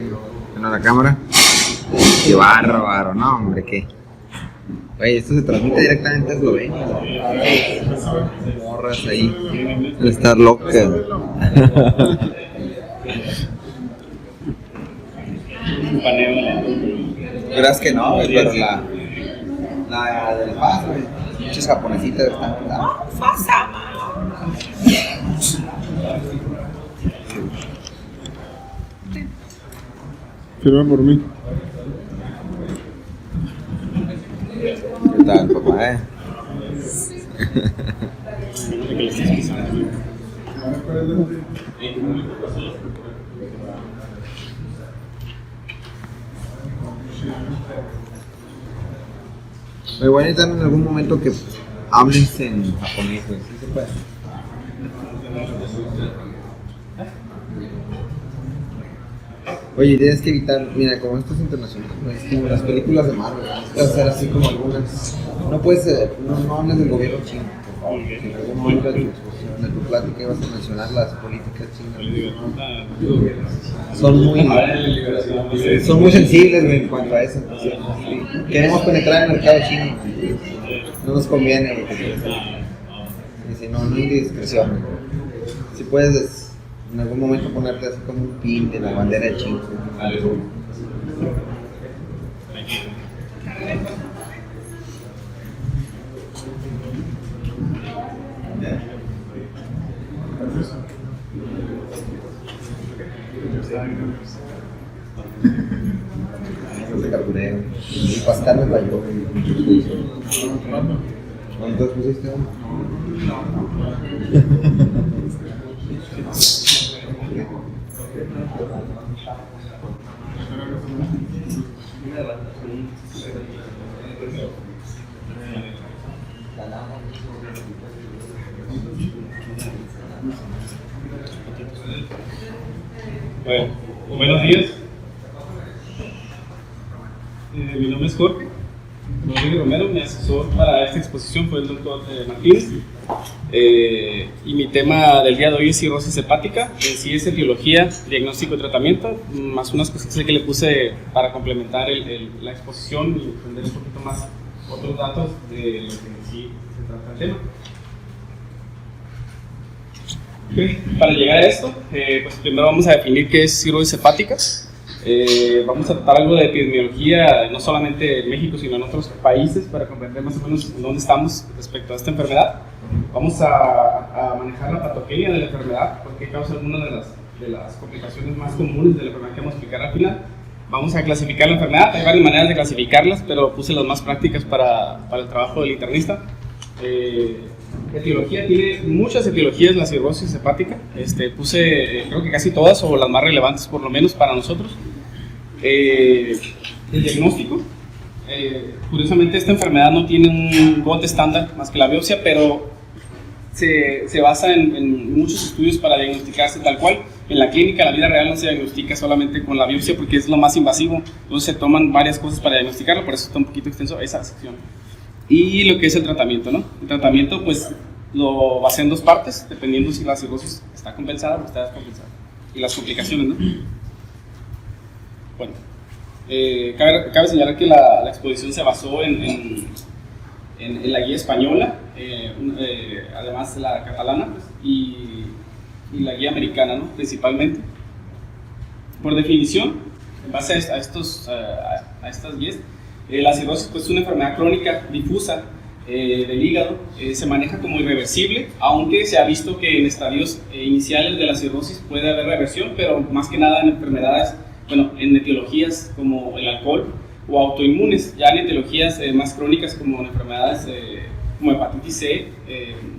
En la cámara. Qué bárbaro, no, hombre, qué. Oye, esto se transmite directamente a Eslovenia. Morras ahí. El estar loca. Verás que no, pero la del FAS, güey. Muchas japonesitas están. ¡Ah, FASA! Firma por mí. ¿Qué tal, papá, Me voy a necesitar en algún momento que hables en japonés, güey. ¿Sí se puede? Oye, tienes que evitar, mira, como esto es internacional, no es como las películas de Marvel, necesitas hacer así como algunas. No puedes, no hables del gobierno chino, por favor. Si en algún momento de tu exposición, de tu plática ibas a mencionar las políticas chinas. Son muy sensibles, güey, en cuanto a eso. Entonces, si queremos penetrar en el mercado chino, no nos conviene, porque si no, no hay discreción. Si puedes en algún momento ponerte así como un pin de la bandera de China. No se carbureo. Y Pascal me falló. ¿Cuántos pusiste? Bueno, buenos días. Mi nombre es Jorge Rodríguez Romero. Mi asesor para esta exposición fue el doctor Martínez. Y mi tema del día de hoy es cirrosis hepática. Sí es etiología, diagnóstico y tratamiento, más unas cositas que le puse para complementar la exposición y entender un poquito más otros datos de lo que sí se trata el tema. Okay. Para llegar a esto, pues primero vamos a definir qué es cirrosis hepática. Vamos a tratar algo de epidemiología, no solamente en México, sino en otros países, para comprender más o menos dónde estamos respecto a esta enfermedad. Vamos a manejar la patogenia de la enfermedad, porque causa algunas de las complicaciones más comunes de la enfermedad que vamos a explicar al final. Vamos a clasificar la enfermedad, hay varias maneras de clasificarlas, pero puse las más prácticas para el trabajo del internista. Etiología, tiene muchas etiologías la cirrosis hepática. Puse creo que casi todas, o las más relevantes por lo menos para nosotros. El diagnóstico, curiosamente esta enfermedad no tiene un bote estándar más que la biopsia, pero se basa en muchos estudios para diagnosticarse tal cual. En la clínica, la vida real no se diagnostica solamente con la biopsia porque es lo más invasivo, entonces se toman varias cosas para diagnosticarlo, por eso está un poquito extenso esa sección. Y lo que es el tratamiento, ¿no? El tratamiento pues lo basé en dos partes, dependiendo si la cirrosis está compensada o está descompensada. Y las complicaciones, ¿no? Bueno, cabe señalar que la exposición se basó en la guía española, además la catalana, pues, y la guía americana, ¿no? Principalmente. Por definición, en base a estas guías, la cirrosis pues, es una enfermedad crónica difusa del hígado. Se maneja como irreversible, aunque se ha visto que en estadios iniciales de la cirrosis puede haber reversión, pero más que nada en enfermedades, bueno, en etiologías como el alcohol o autoinmunes. Ya en etiologías más crónicas como en enfermedades como hepatitis C,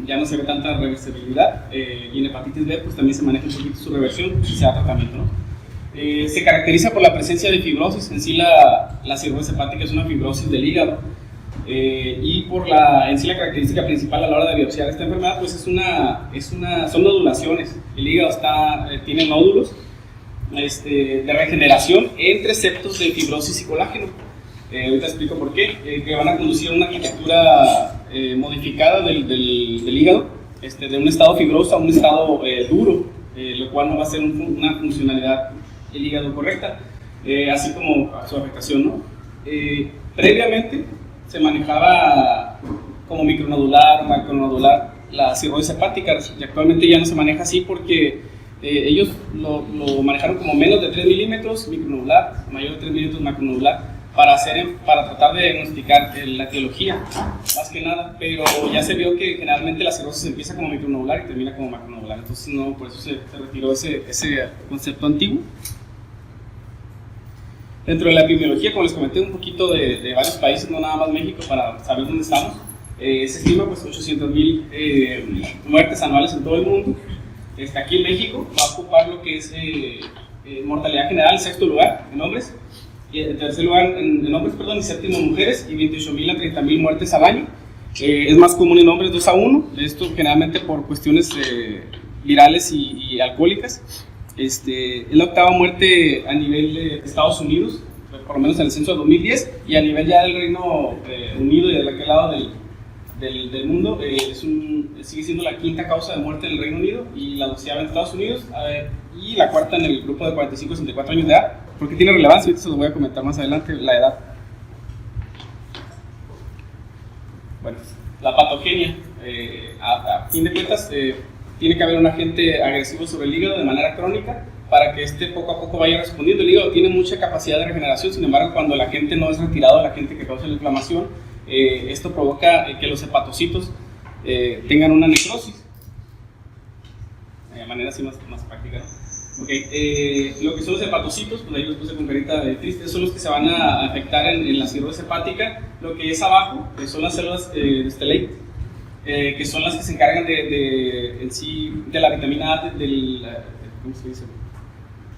ya no se ve tanta reversibilidad, y en hepatitis B pues también se maneja un poquito su reversión y se da tratamiento, ¿no? Se caracteriza por la presencia de fibrosis. En sí la cirrosis hepática es una fibrosis del hígado, y por en sí la característica principal a la hora de biopsiar esta enfermedad pues son nodulaciones. El hígado tiene nódulos de regeneración entre septos de fibrosis y colágeno. Ahorita explico por qué, que van a conducir a una arquitectura modificada del hígado, de un estado fibroso a un estado duro, lo cual no va a ser una funcionalidad el hígado correcta, así como su afectación, ¿no? Previamente se manejaba como micronodular o macronodular la cirrosis hepática, y actualmente ya no se maneja así porque ellos lo manejaron como menos de 3 milímetros micronodular, mayor de 3 milímetros macronodular, para tratar de diagnosticar la etiología, más que nada, pero ya se vio que generalmente la cirrosis empieza como micronodular y termina como macronodular, entonces no, por eso se retiró ese concepto antiguo. Dentro de la epidemiología, como les comenté, un poquito de varios países, no nada más México, para saber dónde estamos. Se estima pues 800,000 muertes anuales en todo el mundo. Aquí en México va a ocupar lo que es mortalidad general en sexto lugar en hombres, y en tercer lugar en hombres, y séptimo en mujeres, y 28,000 a 30,000 muertes al año. Es más común en hombres 2-1, esto generalmente por cuestiones virales y alcohólicas. Es la octava muerte a nivel de Estados Unidos, por lo menos en el censo de 2010, y a nivel ya del Reino Unido y de aquel lado del mundo, sigue siendo la quinta causa de muerte en el Reino Unido y la 12ª en Estados Unidos, y la cuarta en el grupo de 45 a 64 años de edad. Porque tiene relevancia, ahorita se lo voy a comentar más adelante, la edad. Bueno, la patogenia, a fin de cuentas, tiene que haber un agente agresivo sobre el hígado de manera crónica para que poco a poco vaya respondiendo. El hígado tiene mucha capacidad de regeneración, sin embargo, cuando el agente no es retirado, el agente que causa la inflamación, esto provoca que los hepatocitos tengan una necrosis, de manera así más práctica, ¿no? Lo que son los hepatocitos, pues ahí los puse con carita triste, son los que se van a afectar en la cirrosis hepática. Lo que es abajo son las células de stellate, que son las que se encargan en sí de la vitamina A, ¿cómo se dice?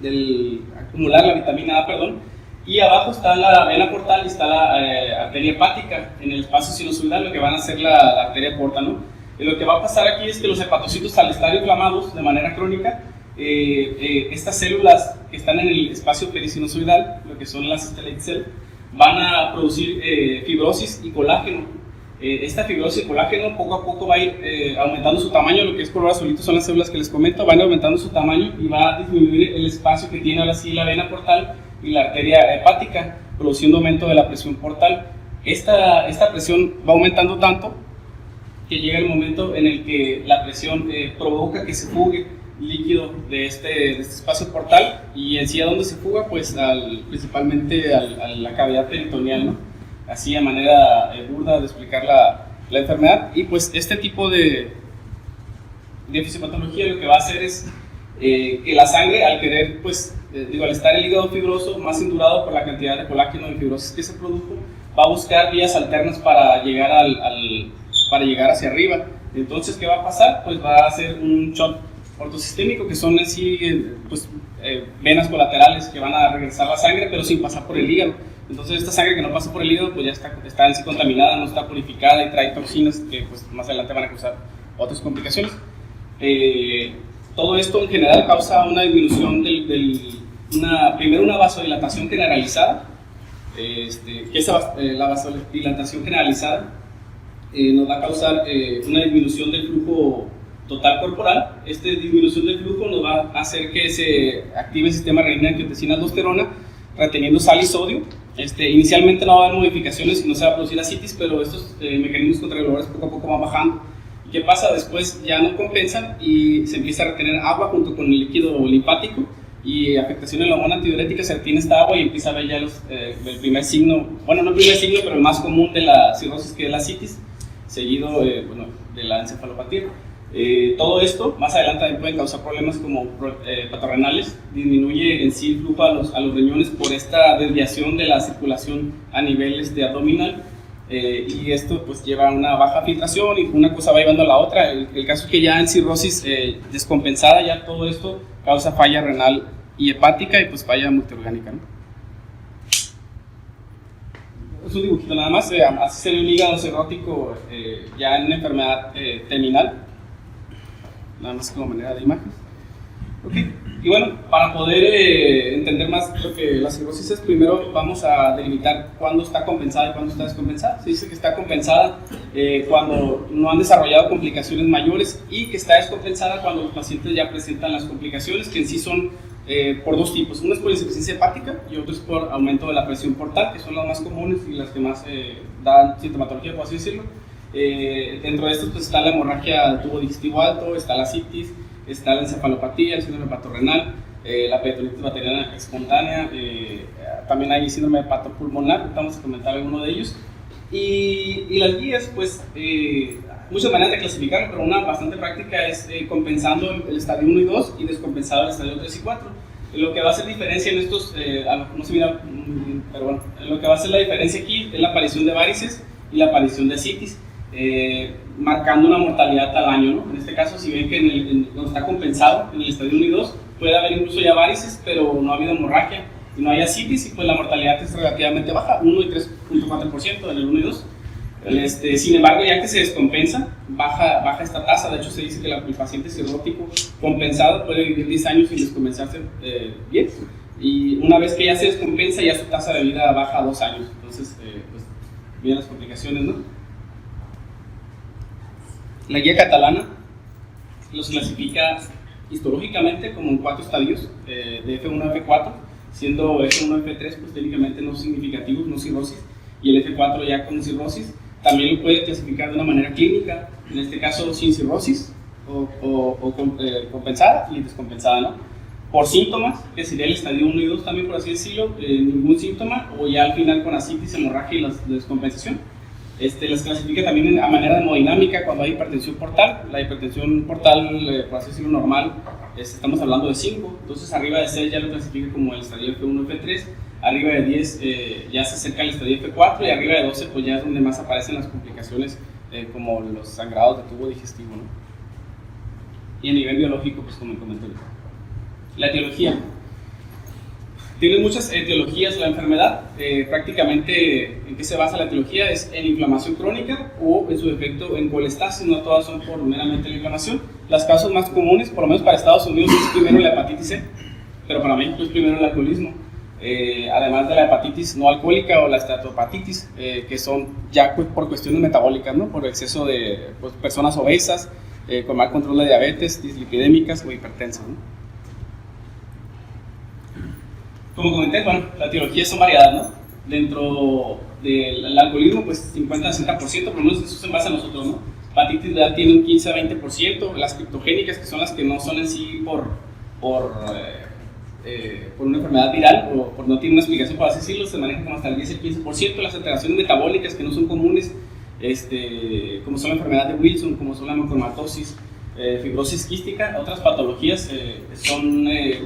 Del acumular la vitamina A, y abajo está la vena portal y está la arteria hepática en el espacio sinusoidal, lo que van a hacer la arteria porta, ¿no? Lo que va a pasar aquí es que los hepatocitos, al estar inflamados de manera crónica, estas células que están en el espacio perisinusoidal, lo que son las stellate cells, van a producir fibrosis y colágeno. Esta fibrosis y colágeno poco a poco va a ir aumentando su tamaño. Lo que es color azulito son las células que les comento, van aumentando su tamaño y va a disminuir el espacio que tiene ahora sí la vena portal y la arteria hepática, produciendo aumento de la presión portal. Esta presión va aumentando tanto que llega el momento en el que la presión provoca que se fugue líquido de este espacio portal, y en sí a dónde se fuga, pues principalmente a la cavidad peritoneal, ¿no? Así a manera burda de explicar la enfermedad. Y pues este tipo de fisiopatología lo que va a hacer es que la sangre, al querer, pues al estar el hígado fibroso, más indurado por la cantidad de colágeno y fibrosis que se produjo, va a buscar vías alternas para llegar hacia arriba. Entonces, ¿qué va a pasar? Pues va a hacer un shock ortosistémico, que son en sí venas colaterales que van a regresar la sangre, pero sin pasar por el hígado. Entonces, esta sangre que no pasa por el hígado, pues ya está en sí contaminada, no está purificada y trae toxinas que pues más adelante van a causar otras complicaciones. Todo esto en general causa una disminución primero una vasodilatación generalizada, que la vasodilatación generalizada nos va a causar una disminución del flujo total corporal. Esta disminución del flujo nos va a hacer que se active el sistema renina-angiotensina-aldosterona, reteniendo sal y sodio. Inicialmente no va a haber modificaciones y no se va a producir ascitis, pero estos mecanismos contrarreguladores poco a poco van bajando. ¿Y qué pasa? Después ya no compensan y se empieza a retener agua junto con el líquido linfático, y afectación en la hormona antidiurética, se retiene esta agua y empieza a ver ya el primer signo, bueno, no el primer signo, pero el más común de la cirrosis, que es la ascitis, seguido de la encefalopatía. Todo esto más adelante también pueden causar problemas como patorrenales. Disminuye en sí el flujo a los riñones por esta desviación de la circulación a nivel abdominal, y esto pues lleva a una baja filtración y una cosa va llevando a la otra. El caso es que ya en cirrosis descompensada, ya todo esto causa falla renal y hepática y pues falla multiorgánica, ¿no? Es un dibujito nada más, así sería un hígado cirrótico ya en una enfermedad terminal, nada más como manera de imagen. Okay. Y bueno, para poder entender más lo que la cirrosis es, primero vamos a delimitar cuándo está compensada y cuándo está descompensada. Se dice que está compensada cuando no han desarrollado complicaciones mayores, y que está descompensada cuando los pacientes ya presentan las complicaciones, que en sí son por dos tipos. Uno es por insuficiencia hepática y otro es por aumento de la presión portal, que son las más comunes y las que más dan sintomatología, por así decirlo. Dentro de estos pues, está la hemorragia del tubo digestivo alto, está la citis, está la encefalopatía, el síndrome hepatorenal, la peritonitis bacteriana espontánea, también hay síndrome hepatopulmonar, vamos a comentar alguno de ellos. Y las guías, pues, muchas maneras de clasificarlo, pero una bastante práctica es compensando el estadio 1 y 2 y descompensado el estadio 3 y 4. Lo que va a hacer diferencia en estos, no se mira muy bien, pero bueno, lo que va a hacer la diferencia aquí es la aparición de varices y la aparición de citis, marcando una mortalidad al año, ¿no? En este caso, si ven que cuando está compensado en el estadio 1 y 2, puede haber incluso ya varices, pero no ha habido hemorragia y no haya citis, y pues la mortalidad es relativamente baja, 1 y 3.4% en el 1 y 2. Sin embargo, ya que se descompensa, baja esta tasa. De hecho, se dice que el paciente cirrótico compensado puede vivir 10 años sin descompensarse bien, y una vez que ya se descompensa, ya su tasa de vida baja a 2 años. Entonces, pues, vienen las complicaciones, ¿no? La guía catalana los clasifica histológicamente como en 4 estadios, de F1 a F4, siendo F1 y F3 pues técnicamente no significativos, no cirrosis, y el F4 ya con cirrosis. También lo puede clasificar de una manera clínica, en este caso sin cirrosis, o compensada y descompensada, ¿no? Por síntomas, que sería el estadio 1 y 2 también, por así decirlo, ningún síntoma, o ya al final con ascitis, hemorragia y la descompensación. Las clasifica también a manera hemodinámica cuando hay hipertensión portal. La hipertensión portal, por así decirlo, normal, estamos hablando de 5, entonces arriba de 6 ya lo clasifica como el estadio F1 F3, arriba de 10 ya se acerca al estadio F4, y arriba de 12 pues ya es donde más aparecen las complicaciones como los sangrados de tubo digestivo, ¿no? Y a nivel biológico, pues como comenté, la etiología. Tiene muchas etiologías la enfermedad. Prácticamente, ¿en qué se basa la etiología? Es en inflamación crónica o, en su defecto, en colestasis. No todas son por meramente la inflamación. Las causas más comunes, por lo menos para Estados Unidos, es primero la hepatitis C, pero para México es primero el alcoholismo. Además de la hepatitis no alcohólica o la esteatohepatitis, que son ya por cuestiones metabólicas, ¿no? Por exceso de pues, personas obesas, con mal control de diabetes, dislipidémicas o hipertensas, ¿no? Como comenté, bueno, las etiologías son variadas, ¿no? Dentro del alcoholismo, pues 50-60%, por lo menos eso se basa en nosotros, ¿no? Hepatitis B tiene un 15-20%, las criptogénicas, que son las que no son en sí por una enfermedad viral o por no tiene una explicación, por así decirlo, se manejan como hasta el 10-15%. Las alteraciones metabólicas que no son comunes, como son la enfermedad de Wilson, como son la hemocromatosis, fibrosis quística, otras patologías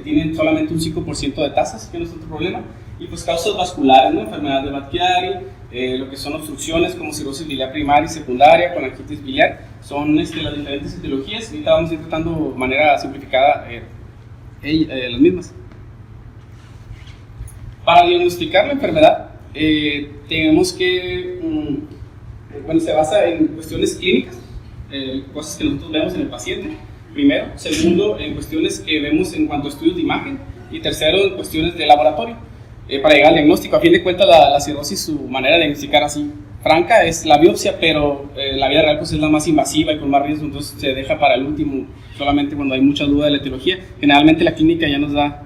tienen solamente un 5% de tasas, que no es otro problema, y pues causas vasculares, ¿no? Enfermedad de Budd-Chiari, lo que son obstrucciones como cirrosis biliar primaria y secundaria, colangitis biliar, son las diferentes etiologías. Ahorita vamos a ir tratando de manera simplificada las mismas. Para diagnosticar la enfermedad, tenemos que, se basa en cuestiones clínicas, cosas que nosotros vemos en el paciente, primero. Segundo, en cuestiones que vemos en cuanto a estudios de imagen. Y tercero, en cuestiones de laboratorio. Para llegar al diagnóstico, a fin de cuentas, la cirrosis, su manera de diagnosticar así franca es la biopsia, pero la vida real pues, es la más invasiva y con más riesgo, entonces se deja para el último, solamente cuando hay mucha duda de la etiología. Generalmente la clínica ya nos da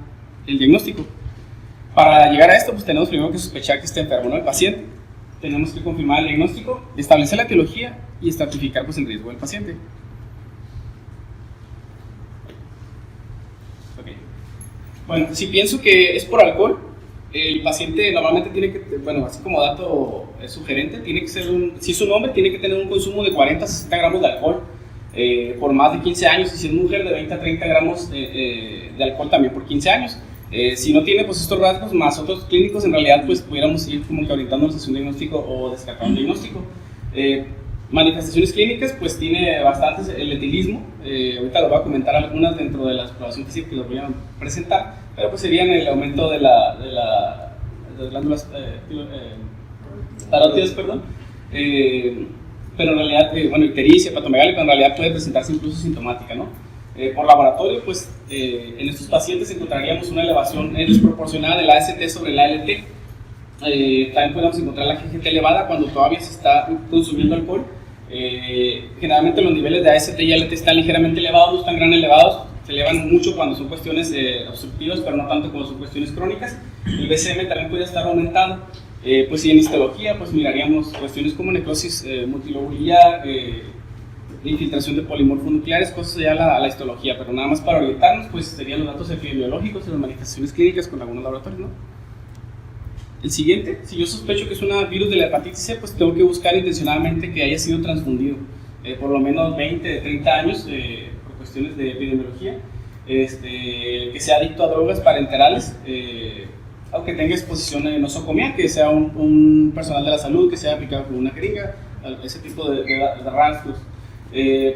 el diagnóstico. Para llegar a esto, pues tenemos primero que sospechar que esté enfermo, ¿no? El paciente. Tenemos que confirmar el diagnóstico, establecer la etiología y estratificar pues, el riesgo del paciente. Okay. Bueno, si pienso que es por alcohol, el paciente normalmente tiene que, bueno, así como dato sugerente, tiene que ser si es un hombre, tiene que tener un consumo de 40 a 60 gramos de alcohol por más de 15 años, y si es mujer, de 20 a 30 gramos de alcohol también por 15 años. Si no tiene pues, estos rasgos más otros clínicos, en realidad pues pudiéramos ir como que orientándonos hacia un diagnóstico o descartar un diagnóstico. Manifestaciones clínicas, pues tiene bastantes, el etilismo, ahorita les voy a comentar algunas dentro de la exploración física que les voy a presentar, pero pues serían el aumento de las glándulas parótidas, perdón, pero en realidad, ictericia, hepatomegálica, en realidad puede presentarse incluso sintomática, ¿no? Por laboratorio, pues en estos pacientes encontraríamos una elevación desproporcionada de la AST sobre la ALT. También podemos encontrar la GGT elevada cuando todavía se está consumiendo alcohol. Generalmente los niveles de AST y ALT están ligeramente elevados, no están gran elevados, se elevan mucho cuando son cuestiones obstructivas, pero no tanto cuando son cuestiones crónicas. El BCM también puede estar aumentado. Pues si en histología, pues miraríamos cuestiones como necrosis multilobular, infiltración de polimorfos nucleares, cosas ya la histología, pero nada más para orientarnos, pues serían los datos epidemiológicos y las manifestaciones clínicas con algunos laboratorios, ¿no? El siguiente, si yo sospecho que es un virus de la hepatitis C, pues tengo que buscar intencionadamente que haya sido transfundido por lo menos 20, 30 años por cuestiones de epidemiología, que sea adicto a drogas parenterales, aunque tenga exposición en nosocomía, que sea un personal de la salud que sea aplicado con una jeringa, ese tipo de rasgos.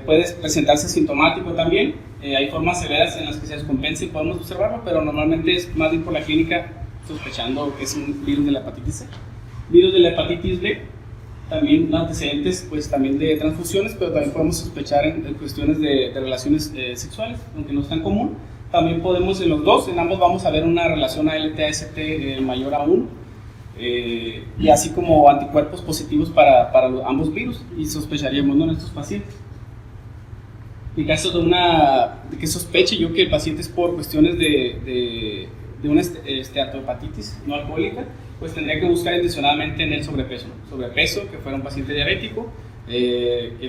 Puede presentarse asintomático también, hay formas severas en las que se descompensa y podemos observarlo, pero normalmente es más bien por la clínica sospechando que es un virus de la hepatitis C. Virus de la hepatitis B, también antecedentes pues también de transfusiones, pero también podemos sospechar en cuestiones de relaciones sexuales, aunque no es tan común. También podemos en los dos, en ambos vamos a ver una relación ALT-AST mayor a 1, y así como anticuerpos positivos para ambos virus, y sospecharíamos, ¿no?, en estos pacientes. En caso de que sospeche yo que el paciente es por cuestiones de una esteatohepatitis no alcohólica, pues tendría que buscar intencionadamente en el sobrepeso, ¿no? Sobrepeso, que fuera un paciente diabético, que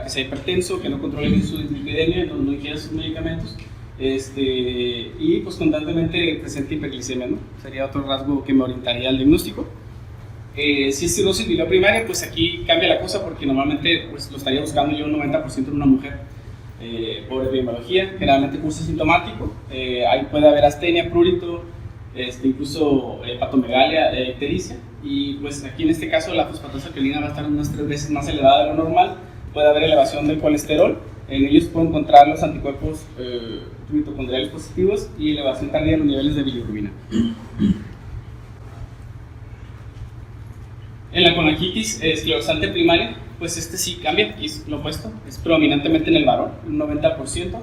sea hipertenso, que no controle su dislipidemia, no ingiera sus medicamentos, y pues constantemente presente hiperglicemia, ¿no? Sería otro rasgo que me orientaría al diagnóstico. Si es cirrosis biliar primaria, pues aquí cambia la cosa porque normalmente pues, lo estaría buscando yo un 90% en una mujer por epidemiología, generalmente curso sintomático, ahí puede haber astenia, prurito, incluso hepatomegalia, ictericia, y pues aquí en este caso la fosfatasa alcalina va a estar unas 3 veces más elevada de lo normal, puede haber elevación del colesterol, en ellos puedo encontrar los anticuerpos mitocondriales positivos y elevación tardía de los niveles de bilirrubina. En la colangitis esclerosante primaria, pues sí cambia, y es lo opuesto, es predominantemente en el varón, un 90%.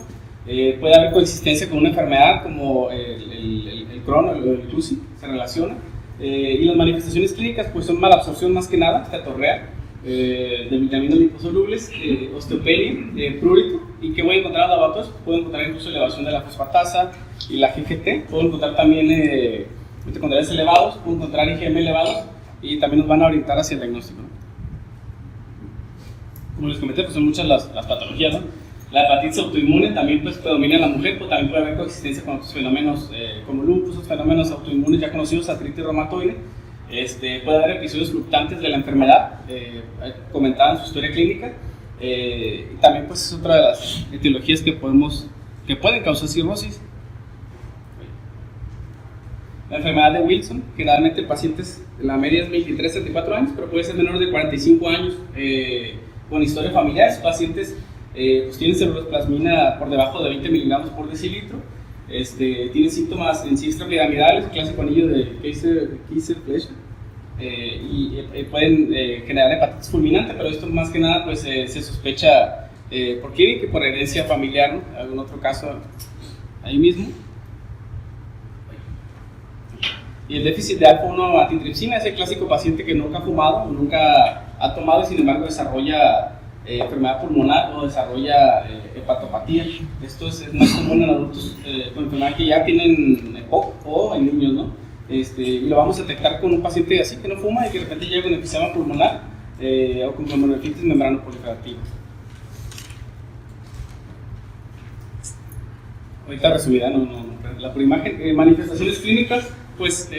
Puede haber coexistencia con una enfermedad como el Crohn o el CLUSI, se relaciona. Y las manifestaciones clínicas pues son malabsorción más que nada, estatorrea, de vitaminas liposolubles, osteopenia, prurito. ¿Y qué voy a encontrar en los laboratorios? Puedo encontrar incluso elevación de la fosfatasa y la GGT, puedo encontrar también mitocondriales elevados, puedo encontrar IgM elevados, y también nos van a orientar hacia el diagnóstico, ¿no? Como les comenté, pues son muchas las patologías, ¿no? La hepatitis autoinmune también pues predomina en la mujer, pero también puede haber coexistencia con otros fenómenos como lupus, otros fenómenos autoinmunes ya conocidos, artritis reumatoide. Puede haber episodios fluctuantes de la enfermedad, comentada en su historia clínica, y también pues es otra de las etiologías que pueden causar cirrosis. La enfermedad de Wilson, generalmente pacientes, la media es 23-34 años, pero puede ser menor de 45 años, con historia familiar. Esos pacientes pues tienen cerebroplasmina por debajo de 20 miligramos por decilitro, tienen síntomas en sí extrapiramidales, clásico anillo de Kaiser-Fleischer, y pueden generar hepatitis fulminante, pero esto más que nada pues, se sospecha por clínica y por herencia familiar, ¿no? Algún otro caso ahí mismo. Y el déficit de alfa-1 antitripsina es el clásico paciente que nunca ha fumado o nunca ha tomado y sin embargo desarrolla enfermedad pulmonar o desarrolla hepatopatía. Esto es más común en adultos con enfermedad que ya tienen EPOC o en niños, ¿no? Y lo vamos a detectar con un paciente así que no fuma y que de repente llega con enfisema pulmonar o con glomerulonephritis membrano proliferativa. Ahorita resumida, la por imagen. Manifestaciones clínicas, pues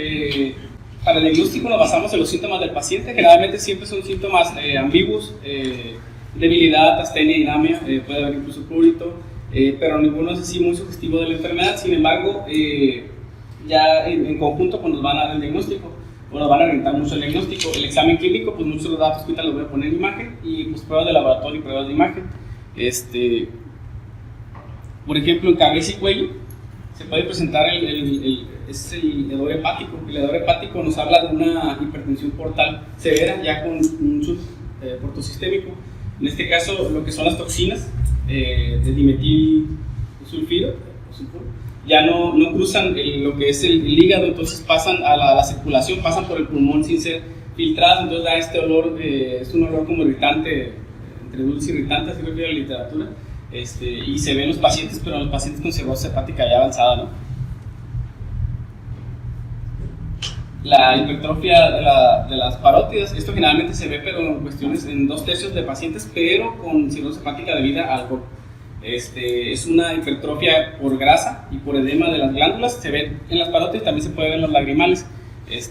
para el diagnóstico nos basamos en los síntomas del paciente. Generalmente siempre son síntomas ambiguos, debilidad, astenia, dinamia, puede haber incluso prurito, pero ninguno es así muy sugestivo de la enfermedad. Sin embargo, ya en conjunto pues nos van a dar el diagnóstico, o nos van a orientar mucho el diagnóstico. El examen clínico, pues muchos de los datos que ahorita los voy a poner en imagen, y pues pruebas de laboratorio y pruebas de imagen. Por ejemplo, en cabeza y cuello se puede presentar el hedor hepático. El hedor hepático nos habla de una hipertensión portal severa, ya con un portosistémico. En este caso, lo que son las toxinas de dimetilsulfiro, ya no cruzan lo que es el hígado, entonces pasan a la circulación, pasan por el pulmón sin ser filtradas, entonces da este olor, es un olor como irritante, entre dulce y irritante, así refiere la literatura. y se ven en los pacientes, pero en los pacientes con cirrosis hepática ya avanzada, ¿no? La hipertrofia de las parótidas, esto generalmente se ve, pero en cuestiones en 2/3 de pacientes, pero con cirrosis hepática debida al alcohol. Es una hipertrofia por grasa y por edema de las glándulas, se ve en las parótidas, también se puede ver en los lagrimales.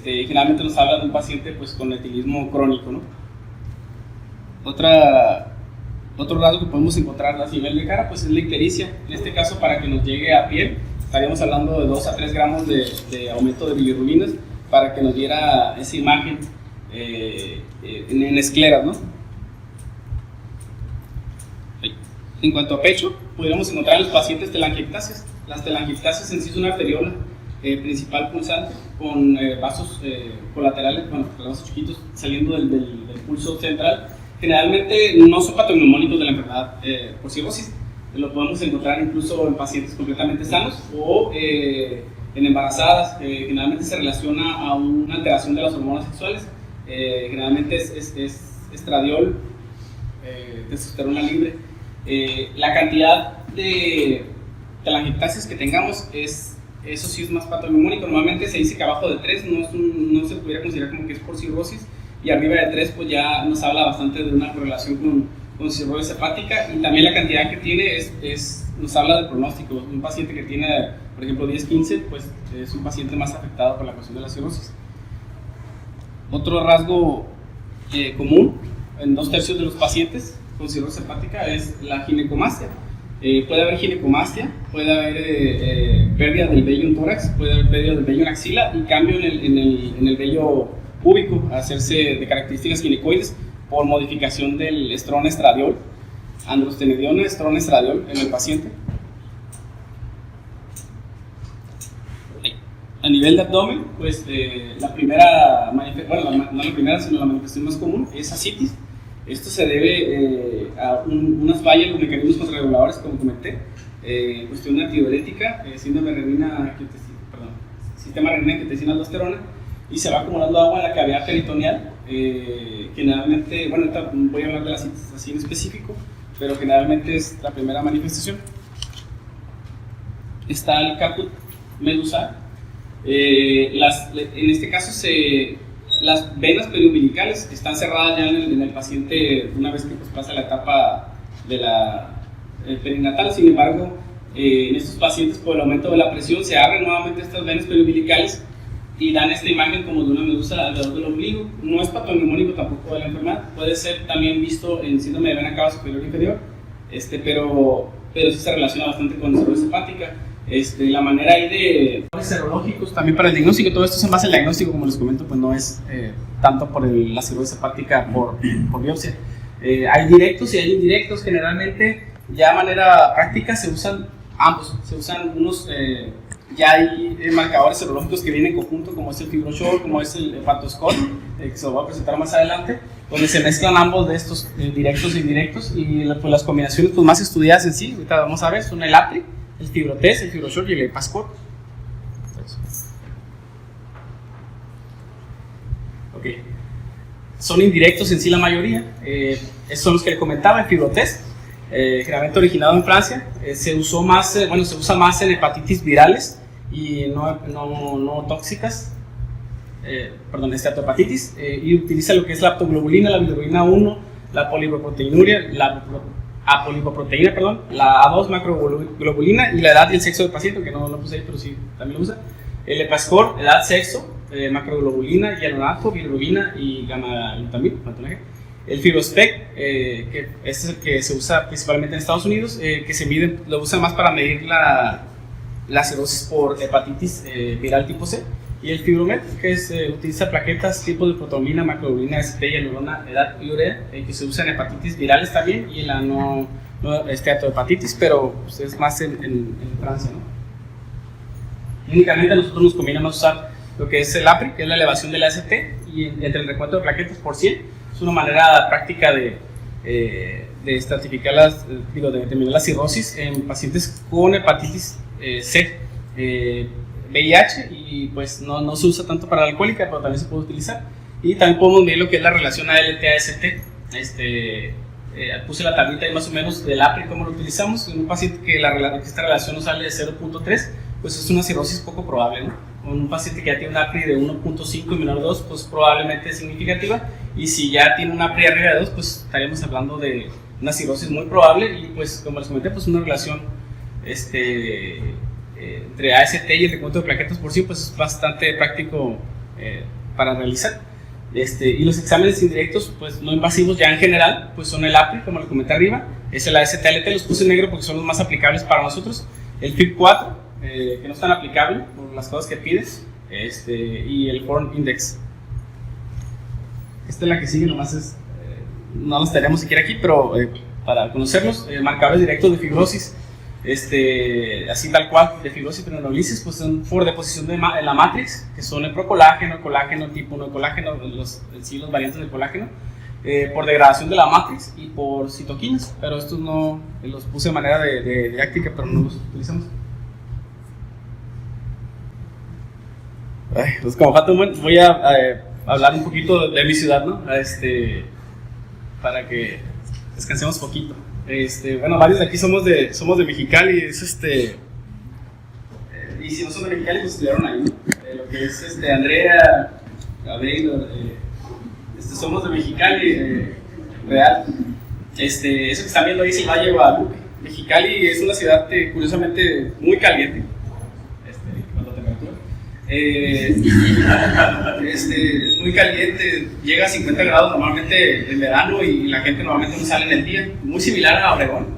Generalmente nos habla de un paciente pues, con etilismo crónico, ¿no? Otro rasgo que podemos encontrar a nivel de cara pues, es la ictericia. En este caso, para que nos llegue a piel, estaríamos hablando de 2 a 3 gramos de aumento de bilirubinas para que nos diera esa imagen en escleras, ¿no? En cuanto a pecho, podríamos encontrar en los pacientes telangiectasias. Las telangiectasias en sí es una arteriola principal pulsante con vasos colaterales, bueno, vasos chiquitos saliendo del pulso central. Generalmente no son patognomónicos de la enfermedad por cirrosis. Lo podemos encontrar incluso en pacientes completamente sanos o en embarazadas. Generalmente se relaciona a una alteración de las hormonas sexuales. Generalmente es estradiol, testosterona libre. La cantidad de telangiectasias que tengamos eso sí es más patognomónico. Normalmente se dice que abajo de 3 no se pudiera considerar como que es por cirrosis, y arriba de 3 pues ya nos habla bastante de una correlación con cirrosis hepática, y también la cantidad que tiene nos habla del pronóstico. Un paciente que tiene, por ejemplo, 10-15, pues es un paciente más afectado por la cuestión de la cirrosis. Otro rasgo común en 2/3 de los pacientes con cirrosis hepática es la ginecomastia. Puede haber ginecomastia, puede haber pérdida del vello en tórax, puede haber pérdida del vello en axila y cambio en el vello púbico, hacerse de características ginecoides por modificación del estradiol, androstenediona, estradiol en el paciente. A nivel de abdomen, pues la primera manifestación, no la primera, sino la manifestación más común es ascitis. Esto se debe a unas fallas en los mecanismos contrarreguladores, como comenté, cuestión antidiurética, sistema renina-angiotensina aldosterona, y se va acumulando agua en la cavidad peritoneal. Generalmente, bueno, ahorita voy a hablar de la ascitis así en específico, pero generalmente es la primera manifestación. Está el caput medusal. En este caso las venas periumbilicales están cerradas ya en el paciente una vez que pues, pasa la etapa de la perinatal. Sin embargo, en estos pacientes por el aumento de la presión se abren nuevamente estas venas periumbilicales y dan esta imagen como de una medusa alrededor del ombligo. No es patognomónico tampoco de la enfermedad, puede ser también visto en síndrome de vena cava superior e inferior, pero sí se relaciona bastante con cirrosis hepática. La manera ahí de serológicos también para el diagnóstico, todo esto es en base al diagnóstico, como les comento, pues no es tanto por la cirrosis hepática por biopsia. Hay directos y hay indirectos. Generalmente ya de manera práctica se usan ambos, se usan unos, ya hay marcadores serológicos que vienen en conjunto, como es el FibroSure, como es el hepatoscore, que se lo voy a presentar más adelante, donde se mezclan ambos de estos directos e indirectos, y pues, las combinaciones pues, más estudiadas en sí, ahorita vamos a ver, son el APRI, el FibroTest, el FibroSure y el hepascore. Okay. Son indirectos en sí la mayoría. Estos son los que le comentaba, el FibroTest, generalmente originado en Francia. Se usa más en hepatitis virales y no tóxicas, esteatohepatitis, y utiliza lo que es la aptoglobulina, la bilirrubina 1, la poliproproteinuria, la A2 macroglobulina y la edad y el sexo del paciente, que no lo puse ahí, pero sí también lo usa. El hepascore, edad, sexo, macroglobulina, hialuronato, bilirrubina y gamma-glutamina. El FibroSpec, que este es el que se usa principalmente en Estados Unidos, que se mide, lo usan más para medir la cirrosis por hepatitis viral tipo C. Y el Fibromet, que utiliza plaquetas tipo de protomina, macroglobulina, ST, hialurona, edad y urea, que se usa en hepatitis virales también y en la no esteatohepatitis, pero pues, es más en Francia, ¿no? Únicamente nosotros nos conviene usar lo que es el APRI, que es la elevación de la ST, y entre el recuento de plaquetas por 100. Es una manera práctica de estratificar de determinar la cirrosis en pacientes con hepatitis C, VIH, y pues no se usa tanto para la alcohólica, pero también se puede utilizar. Y también podemos ver lo que es la relación ALT-AST, puse la tablita ahí más o menos del APRI, cómo lo utilizamos. En un paciente que esta relación nos sale de 0.3, pues es una cirrosis poco probable, ¿no? Con un paciente que ya tiene un APRI de 1.5 y menor de 2, pues probablemente es significativa. Y si ya tiene un APRI arriba de 2, pues estaríamos hablando de una cirrosis muy probable. Y pues, como les comenté, pues una relación entre AST y el recuento de plaquetas por sí, pues es bastante práctico para realizar. Y los exámenes indirectos, pues no invasivos ya en general, pues son el APRI, como lo comenté arriba, es el AST-LT, los puse en negro porque son los más aplicables para nosotros, el FIB4, que no es tan aplicable por las cosas que pides, y el Form Index. Esta es la que sigue, nomás no las tenemos siquiera aquí, pero para conocerlos, marcadores directos de fibrosis, así tal cual, de fibrosis y neurolisis, pues son por deposición en la matriz, que son el procolágeno, colágeno, tipo 1 de colágeno, los variantes del colágeno, por degradación de la matriz y por citoquinas, pero estos no los puse de manera de didáctica, pero no los utilizamos. Pues como falta un buen, voy a hablar un poquito de mi ciudad, ¿no? Para que descansemos poquito. Bueno, varios de aquí somos de Mexicali, y si no son de Mexicali, pues estudiaron ahí, ¿no? Lo que es Andrea, Abel, somos de Mexicali, real. Eso que están viendo ahí es el Valle de Guadalupe. Mexicali es una ciudad curiosamente muy caliente, cuando temperatura. Muy caliente, llega a 50 grados normalmente en verano y la gente normalmente no sale en el día, muy similar a Obregón.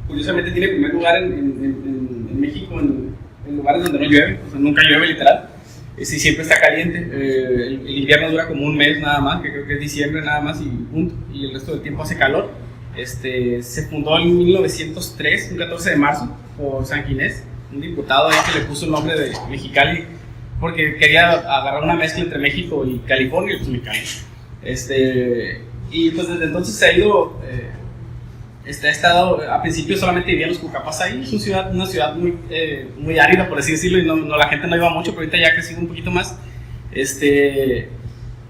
Curiosamente tiene primer lugar en México en lugares donde no llueve, o sea, nunca llueve literal, y siempre está caliente. El invierno dura como un mes nada más, que creo que es diciembre nada más y punto, y el resto del tiempo hace calor. Se fundó en 1903, un 14 de marzo, por San Ginés, un diputado ahí que le puso el nombre de Mexicali porque quería agarrar una mezcla entre México y California, pues Mexicali. Y pues desde entonces se ha ido, ha estado, a principio solamente vivían los cucapas ahí, es una ciudad muy árida, por así decirlo, y la gente no iba mucho, pero ahorita ya ha crecido un poquito más. En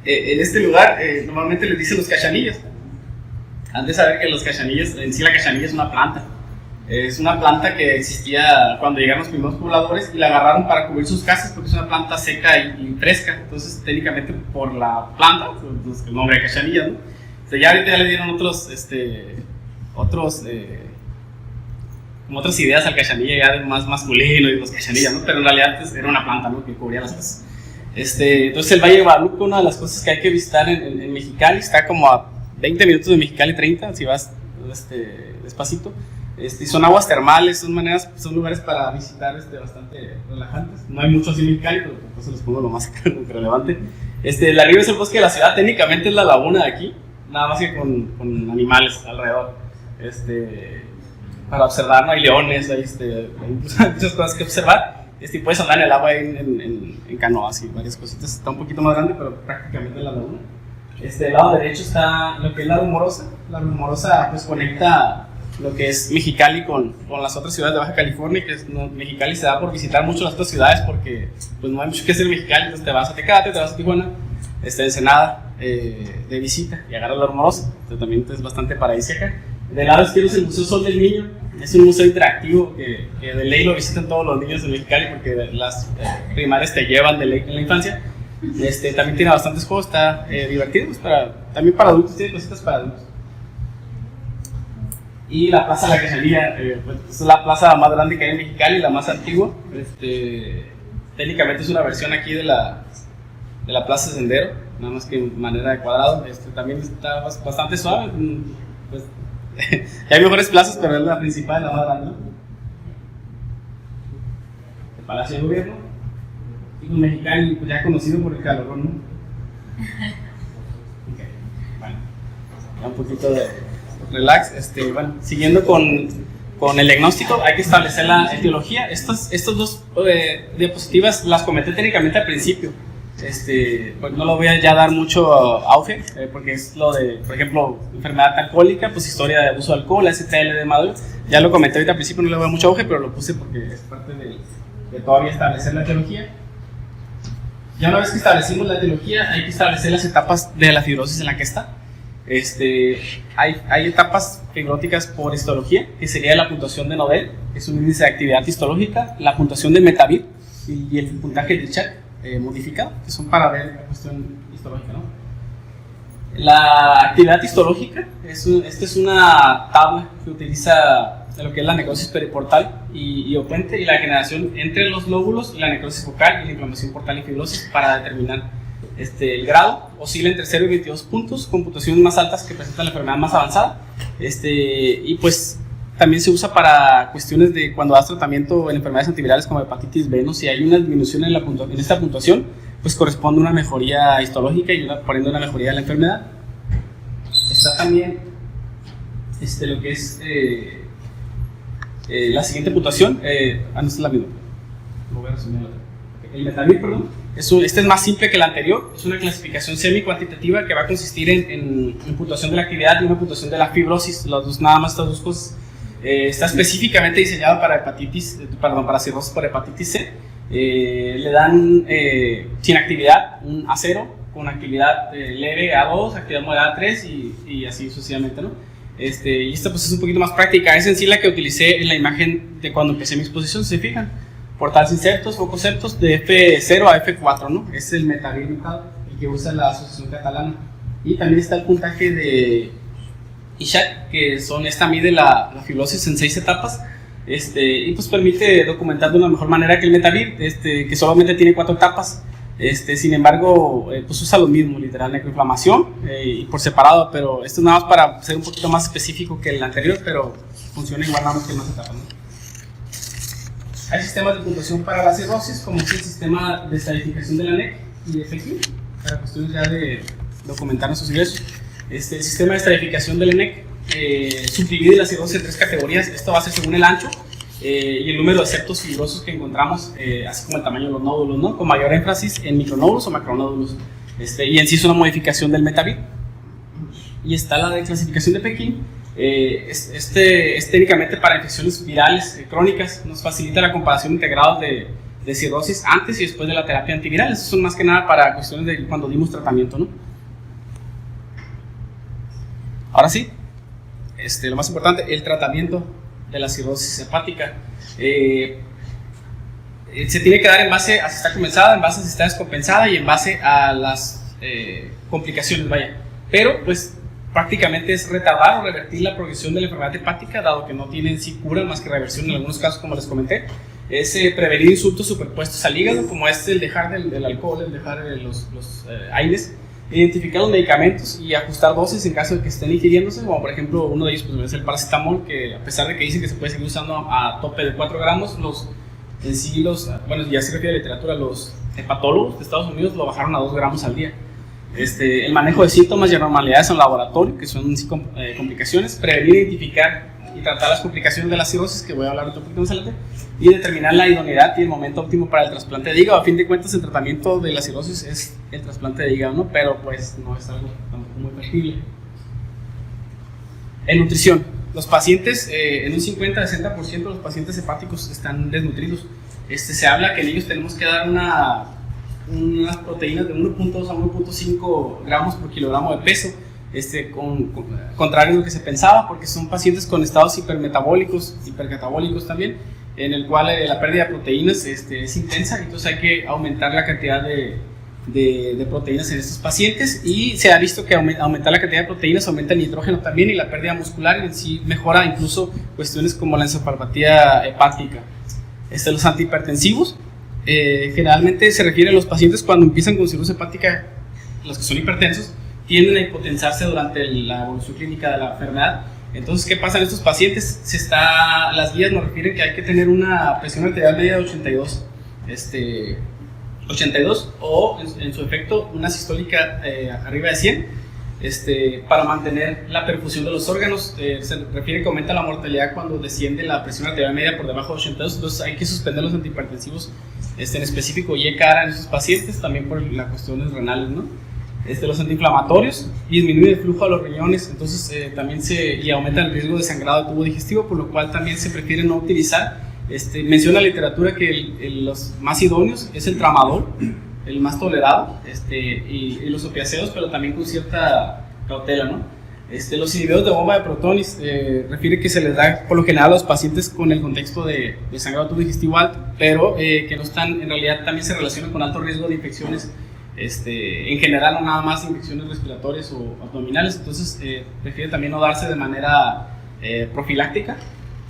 este lugar normalmente les dicen los cachanillas. Antes de saber que los cachanillas, en sí la cachanilla es una planta. Es una planta que existía cuando llegaron los primeros pobladores y la agarraron para cubrir sus casas porque es una planta seca y fresca. Entonces, técnicamente por la planta, pues, el nombre de cachanilla, ¿no? Ya ahorita ya le dieron como otras ideas al cachanilla ya de más masculino y los cachanillas, ¿no? Pero en realidad pues, era una planta, ¿no? Que cubría las casas. Entonces, el Valle de Guadalupe, una de las cosas que hay que visitar en Mexicali, está como a 20 minutos de Mexicali, 30, si vas despacito. Son aguas termales, son lugares para visitar bastante relajantes. No hay mucho así en Mexicali, pero pues les pongo lo más relevante. La arriba es el bosque de la ciudad, técnicamente es la laguna de aquí, nada más que con animales alrededor. Para observar, no hay leones, hay muchas cosas que observar. Puedes andar en el agua en canoas y varias cositas. Está un poquito más grande, pero prácticamente es la laguna. Del lado derecho está lo que es la Rumorosa. La Rumorosa pues conecta lo que es Mexicali con las otras ciudades de Baja California, que Mexicali se da por visitar mucho las otras ciudades porque pues no hay mucho que hacer en Mexicali, entonces te vas a Tecate, te vas a Tijuana, Ensenada de visita y agarras la Rumorosa, entonces también es bastante paradisíaca. Del lado izquierdo es el Museo Sol del Niño, es un museo interactivo que de ley lo visitan todos los niños en Mexicali porque las primarias te llevan de ley en la infancia. También tiene bastantes juegos, está divertido, pues también para adultos, tiene cositas para adultos. Y la Plaza de la Cachanilla, pues, es la plaza más grande que hay en Mexicali, la más antigua. Técnicamente es una versión aquí de la Plaza Sendero, nada más que en manera de cuadrado. También está bastante suave. Pues, hay mejores plazas, pero es la principal, la más grande. El Palacio de Gobierno. Y un Mexicali pues, ya conocido por el calorón, ¿no? Okay. Bueno, ya un poquito de relax. Bueno, siguiendo con el diagnóstico, hay que establecer la etiología. Estas dos diapositivas las comenté técnicamente al principio. Pues no lo voy a ya dar mucho auge, porque es lo de, por ejemplo, enfermedad alcohólica, pues historia de abuso de alcohol, STL de maduro. Ya lo comenté ahorita al principio, no le voy a dar mucho auge, pero lo puse porque es parte de todavía establecer la etiología. Ya una vez que establecimos la etiología, hay que establecer las etapas de la fibrosis en la que está. Hay etapas fibróticas por histología, que sería la puntuación de Nodel, que es un índice de actividad histológica, la puntuación de Metavir y el puntaje de Chak modificado, que son para ver la cuestión histológica, ¿no? La actividad histológica es una tabla que utiliza lo que es la necrosis periportal y opuente y la generación entre los lóbulos y la necrosis focal y la inflamación portal y fibrosis para determinar el grado. Oscila entre 0 y 22 puntos, con puntuaciones más altas que presentan la enfermedad más avanzada. Y pues también se usa para cuestiones de cuando das tratamiento en enfermedades antivirales como hepatitis B, ¿no? Si hay una disminución en esta puntuación, pues corresponde a una mejoría histológica y por ende una mejoría de la enfermedad. Está también lo que es la siguiente puntuación, no es la misma, lo voy a resumir. El Metavir, perdón, este es más simple que el anterior, es una clasificación semi-cuantitativa que va a consistir en puntuación de la actividad y una puntuación de la fibrosis, nada más estas dos cosas. Está específicamente diseñado para para cirrosis por hepatitis C. Le dan sin actividad un A0, con actividad leve A2, actividad moderada A3 y así sucesivamente, ¿no? Y esta pues es un poquito más práctica, es en sí la que utilicé en la imagen de cuando empecé mi exposición, si se fijan. Portales insertos, focos septos de F0 a F4, ¿no? Es el Metavir, el que usa la Asociación Catalana. Y también está el puntaje de Ishak, que mide la fibrosis en 6 etapas. Y pues permite documentar de una mejor manera que el Metavir, que solamente tiene 4 etapas. Sin embargo, pues usa lo mismo, literal, necroinflamación y por separado, pero esto es nada más para ser un poquito más específico que el anterior, pero funciona igual nada más que en más etapas, ¿no? Hay sistemas de puntuación para la cirrosis, como es el sistema de estadificación de la NEC y de FECI, para cuestiones ya de documentar nuestros ingresos. El sistema de estadificación de la NEC subdivide la cirrosis en 3 categorías. Esto va a ser según el ancho y el número de septos fibrosos que encontramos, así como el tamaño de los nódulos, ¿no? Con mayor énfasis en micronódulos o macronódulos. Y en sí es una modificación del Metavir. Y está la de clasificación de Pekín. Es técnicamente para infecciones virales crónicas. Nos facilita la comparación de grados de cirrosis antes y después de la terapia antiviral. Estos son más que nada para cuestiones de cuando dimos tratamiento, ¿no? Ahora sí, lo más importante, el tratamiento de la cirrosis hepática. Se tiene que dar en base a si está comenzada, en base a si está descompensada y en base a las complicaciones, vaya. Pero pues prácticamente es retardar o revertir la progresión de la enfermedad hepática, dado que no tiene en sí cura más que reversión en algunos casos, como les comenté. Es prevenir insultos superpuestos al hígado, como el dejar del alcohol, el dejar los aires, identificar los medicamentos y ajustar dosis en caso de que estén ingiriéndose, como por ejemplo uno de ellos pues, es el paracetamol, que a pesar de que dicen que se puede seguir usando a tope de 4 gramos, bueno, ya se refiere a la literatura, los hepatólogos de Estados Unidos lo bajaron a 2 gramos al día. El manejo de síntomas y anormalidades en laboratorio, que son complicaciones, prevenir, identificar y tratar las complicaciones de la cirrosis, que voy a hablar otro poquito más adelante, y determinar la idoneidad y el momento óptimo para el trasplante de hígado. A fin de cuentas, el tratamiento de la cirrosis es el trasplante de hígado, ¿no? Pero pues no es algo tampoco muy factible. En nutrición, los pacientes, en un 50-60% de los pacientes hepáticos están desnutridos. Se habla que en ellos tenemos que dar unas proteínas de 1.2 a 1.5 gramos por kilogramo de peso, contrario a lo que se pensaba, porque son pacientes con estados hipermetabólicos, hipercatabólicos también, en el cual la pérdida de proteínas es intensa, entonces hay que aumentar la cantidad de proteínas en estos pacientes, y se ha visto que aumentar la cantidad de proteínas aumenta el nitrógeno también y la pérdida muscular, y en sí mejora incluso cuestiones como la encefalopatía hepática. Los antihipertensivos generalmente se refiere a los pacientes cuando empiezan con cirrosis hepática, los que son hipertensos, tienden a hipotensarse durante la evolución clínica de la enfermedad. Entonces, ¿qué pasa en estos pacientes? Las guías nos refieren que hay que tener una presión arterial media de 82, 82 o en su efecto una sistólica arriba de 100, para mantener la perfusión de los órganos. Se refiere que aumenta la mortalidad cuando desciende la presión arterial media por debajo de 82, entonces hay que suspender los antihipertensivos, en específico Y-cara en estos pacientes, también por las cuestiones renales, ¿no? Los antiinflamatorios disminuyen el flujo a los riñones, entonces también y aumenta el riesgo de sangrado de tubo digestivo, por lo cual también se prefiere no utilizar. Menciona la literatura que los más idóneos es el tramadol, el más tolerado, y los opiáceos, pero también con cierta cautela, ¿no? Los inhibidores de bomba de protones refiere que se les da por lo general a los pacientes con el contexto de sangrado tubo digestivo alto, pero que no están, en realidad también se relacionan con alto riesgo de infecciones, en general, no nada más infecciones respiratorias o abdominales. Entonces prefiere también no darse de manera profiláctica.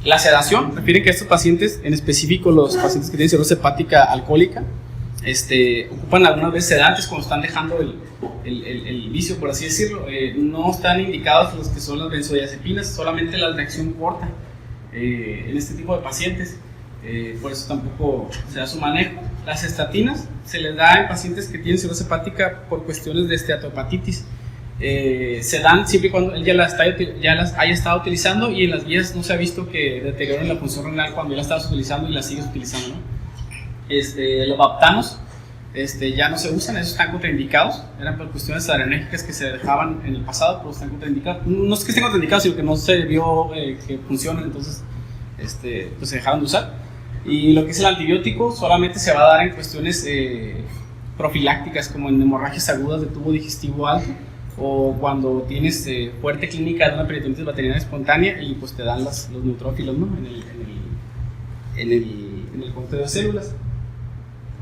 La sedación refiere que estos pacientes, en específico los pacientes que tienen cirrosis hepática alcohólica, ocupan algunas veces sedantes cuando están dejando el vicio, por así decirlo. No están indicados los que son las benzodiazepinas, solamente las de acción corta en este tipo de pacientes. Por eso tampoco se da su manejo. Las estatinas se les da en pacientes que tienen cirrosis hepática por cuestiones de esteatohepatitis. Se dan siempre y cuando él ya las haya estado utilizando, y en las guías no se ha visto que deterioren la función renal cuando ya las estabas utilizando y las sigues utilizando, ¿no? Los baptanos ya no se usan, esos están contraindicados. Eran por cuestiones adrenérgicas que se dejaban en el pasado, pero están contraindicados. No es que estén contraindicados, sino que no se vio que funcionan, entonces pues se dejaron de usar. Y lo que es el antibiótico solamente se va a dar en cuestiones profilácticas, como en hemorragias agudas de tubo digestivo alto, o cuando tienes fuerte clínica de una peritonitis bacteriana espontánea y pues te dan los neutrófilos, ¿no? en el conteo de células.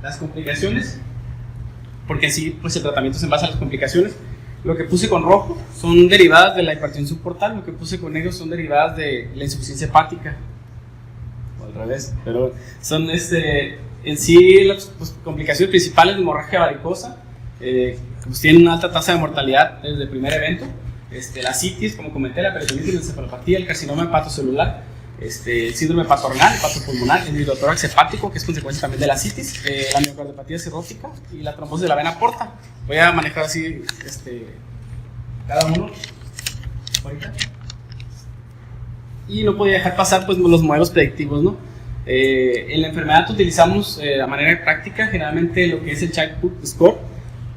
Las complicaciones, porque en sí pues el tratamiento se basa en las complicaciones. Lo que puse con rojo son derivadas de la hipertensión portal, lo que puse con negro son derivadas de la insuficiencia hepática, o al revés, pero son en sí las complicaciones principales de hemorragia varicosa. Pues tienen una alta tasa de mortalidad desde el primer evento. La citis, como comenté, la peritonitis, la encefalopatía, el carcinoma hepatocelular, el síndrome hepatorenal, hepatopulmonar, el hidrotórax hepático, que es consecuencia también de la citis, la miocardiopatía cirrótica y la trombosis de la vena porta. Voy a manejar así cada uno ahorita. Y no podía dejar pasar pues los modelos predictivos, ¿no? En la enfermedad utilizamos a manera práctica generalmente lo que es el Child-Pugh Score,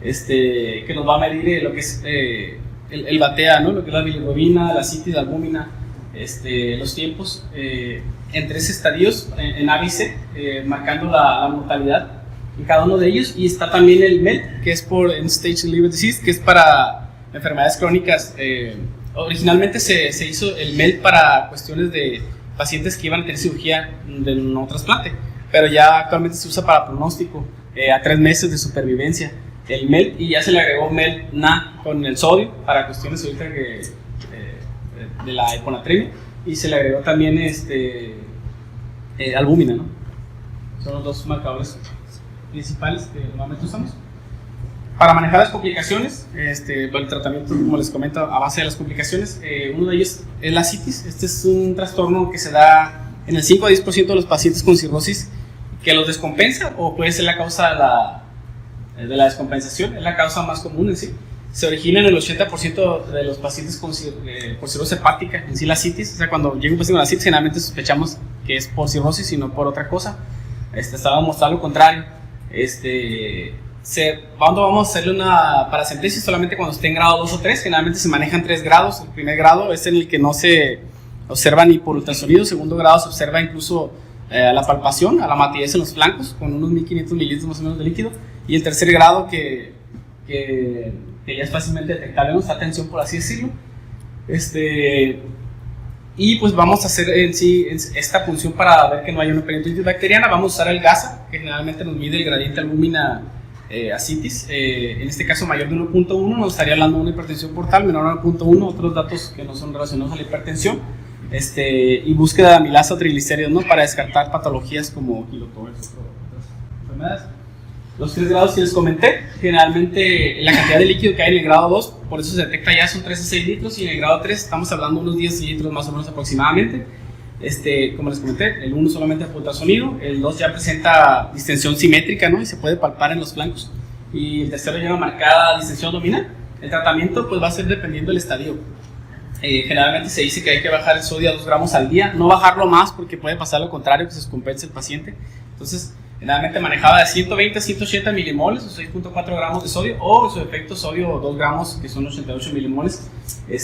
que nos va a medir lo que es el BATEA, ¿no? Lo que es la bilirrubina, la citis, la albúmina, los tiempos en 3 estadios en A, B y C, marcando la mortalidad en cada uno de ellos. Y está también el MELD, que es por End-Stage Liver Disease, que es para enfermedades crónicas. Originalmente se hizo el MELD para cuestiones de pacientes que iban a tener cirugía de no trasplante, pero ya actualmente se usa para pronóstico a 3 meses de supervivencia. El MELD, y ya se le agregó MELD-NA con el sodio para cuestiones ahorita de la hiponatremia, y se le agregó también albúmina, ¿no? Son los 2 marcadores principales que normalmente usamos. Para manejar las complicaciones, el tratamiento, como les comento, a base de las complicaciones, uno de ellos es la citis. Este es un trastorno que se da en el 5 a 10% de los pacientes con cirrosis, que los descompensa, o puede ser la causa de la descompensación, es la causa más común en sí. Se origina en el 80% de los pacientes por cirrosis hepática, en sí la citis. O sea, cuando llega un paciente con la citis, generalmente sospechamos que es por cirrosis y no por otra cosa. Estaba a mostrar lo contrario. Cuando vamos a hacerle una paracentesis solamente cuando esté en grado 2 o 3, generalmente se manejan 3 grados. El primer grado es en el que no se observa ni por ultrasonido. El segundo grado se observa incluso a la palpación, a la matidez en los flancos, con unos 1500 mililitros más o menos de líquido. Y el tercer grado que ya es fácilmente detectable, no está tensión, por así decirlo. Y pues vamos a hacer en sí esta función para ver que no haya una peritonitis bacteriana. Vamos a usar el GASA, que generalmente nos mide el gradiente albúmina a citis. En este caso mayor de 1.1, nos estaría hablando de una hipertensión portal, menor a 1.1, otros datos que no son relacionados a la hipertensión. Y búsqueda de amilasa o triglicéridos, ¿no? Para descartar patologías como kilotoras o otras enfermedades. Los 3 grados que les comenté, generalmente la cantidad de líquido que hay en el grado 2, por eso se detecta ya, son 3 a 6 litros, y en el grado 3 estamos hablando de unos 10 litros más o menos aproximadamente. Como les comenté, el 1 solamente por ultrasonido, el 2 ya presenta distensión simétrica, ¿no? Y se puede palpar en los flancos, y el tercero lleva marcada distensión abdominal. El tratamiento pues va a ser dependiendo del estadio. Generalmente se dice que hay que bajar el sodio a 2 gramos al día, no bajarlo más porque puede pasar lo contrario, que se descompense el paciente. Entonces, generalmente manejaba de 120 a 180 milimoles, o 6.4 gramos de sodio, o en su efecto sodio 2 gramos, que son 88 milimoles.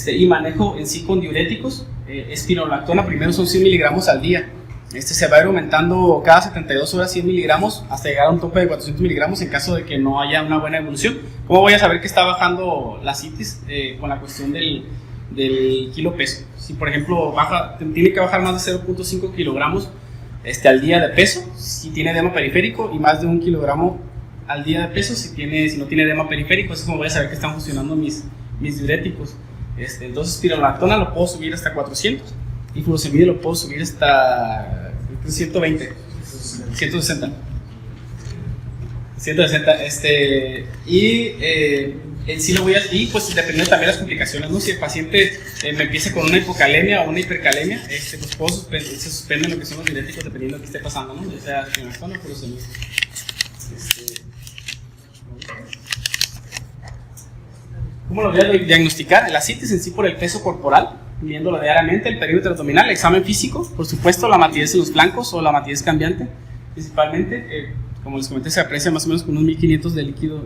Y manejo en sí con diuréticos, espironolactona primero son 100 miligramos al día. Se va a ir aumentando cada 72 horas 100 miligramos hasta llegar a un tope de 400 miligramos en caso de que no haya una buena evolución. ¿Cómo voy a saber que está bajando la citis? Con la cuestión del del kilo peso. Si por ejemplo tiene que bajar más de 0.5 kilogramos al día de peso si tiene edema periférico, y más de 1 kilogramo al día de peso si no tiene edema periférico. Eso es como voy a saber que están funcionando mis diuréticos. Entonces spironolactona lo puedo subir hasta 400 y furosemide lo puedo subir hasta 120, 160. En sí lo voy a, y pues dependiendo también de las complicaciones, ¿no? Si el paciente me empieza con una hipocalemia o una hipercalemia, pues se suspenden lo que son los diuréticos dependiendo de lo que esté pasando, ¿no? Ya sea spironolactona o furosemide. ¿Cómo lo voy a diagnosticar? La ascitis en sí por el peso corporal, midiéndolo diariamente, el perímetro abdominal, examen físico, por supuesto la matidez en los flancos o la matidez cambiante, principalmente, como les comenté, se aprecia más o menos con unos 1500 de líquido